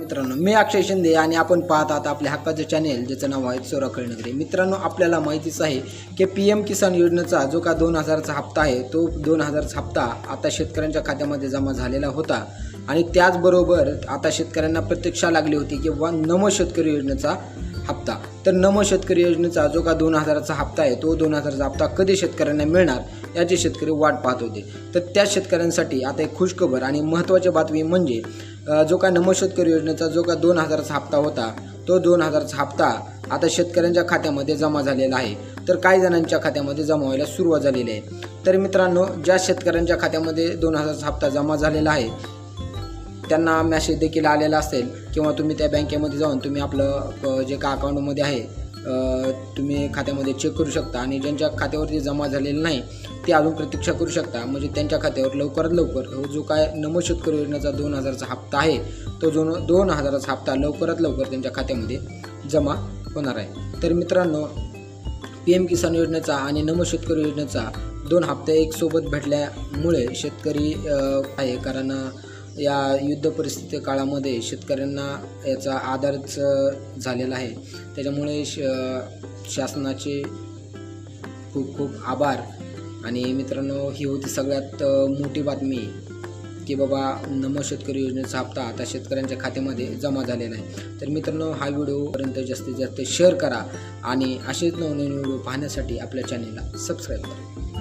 मित्रांनो, मी अक्षय शिंदे आणि आपण पाहत आहात आपल्या हक्काचे चॅनेल ज्याचं नाव आहे चोराखळ नगरी। मित्रांनो, आपल्याला माहितीच आहे की PM किसान योजनेचा जो का 2000चा हप्ता आहे तो 2000चा हप्ता आता शेतकऱ्यांच्या खात्यामध्ये जमा झालेला होता आणि त्याचबरोबर आता शेतकऱ्यांना प्रतीक्षा लागली होती की नमो शेतकरी योजनेचा हप्ता। तर नमो शेतकरी योजनेचा जो का 2000चा हप्ता आहे तो 2000चा हप्ता कधी शेतकऱ्यांना मिळणार याची शेतकरी वाट पाहत होते। तर त्या शेतकऱ्यांसाठी आता एक खुशखबर आणि महत्त्वाची बातमी म्हणजे जो का नमो शेतकरी योजनेचा जो का 2000चा हप्ता होता तो 2000चा हप्ता आता शेतकऱ्यांच्या खात्यामध्ये जमा झालेला आहे। तर काही जणांच्या खात्यामध्ये जमा व्हायला सुरुवात झालेली आहे। तर मित्रांनो, ज्या शेतकऱ्यांच्या खात्यामध्ये 2000चा हप्ता जमा झालेला आहे त्यांना मेसेज देखील आलेला असेल किंवा तुम्ही त्या बँकेमध्ये जाऊन तुम्ही आपलं जे का अकाउंटमध्ये आहे तुम्ही खात्यामध्ये चेक करू शकता आणि ज्यांच्या खात्यावरती जमा झालेलं नाही ते अजून प्रतीक्षा करू शकता। म्हणजे त्यांच्या खात्यावर लवकरात लवकर जो काय नमो शेतकरी योजनेचा 2000चा हप्ता आहे तो 2000चा हप्ता लवकरात लवकर त्यांच्या खात्यामध्ये जमा होणार आहे। तर मित्रांनो, PM किसान योजनेचा आणि नमो शेतकरी योजनेचा 2 हप्ते एक सोबत भेटल्यामुळे शेतकरी आहे, कारण या युद्ध परिस्थिती काळामध्ये शेतकऱ्यांना याचा आधारच झालेला आहे। त्याच्यामुळे शासनाचे खूप खूप आभार। आणि मित्रांनो, ही होती सगळ्यात मोठी बातमी की बाबा नमो शेतकरी योजनेचा हप्ता आता शेतकऱ्यांच्या खात्यामध्ये जमा झालेला आहे। तर मित्रांनो, हा व्हिडिओपर्यंत जास्तीत जास्त शेअर करा आणि असेच नवनवीन व्हिडिओ पाहण्यासाठी आपल्या चॅनेलला सबस्क्राईब करा।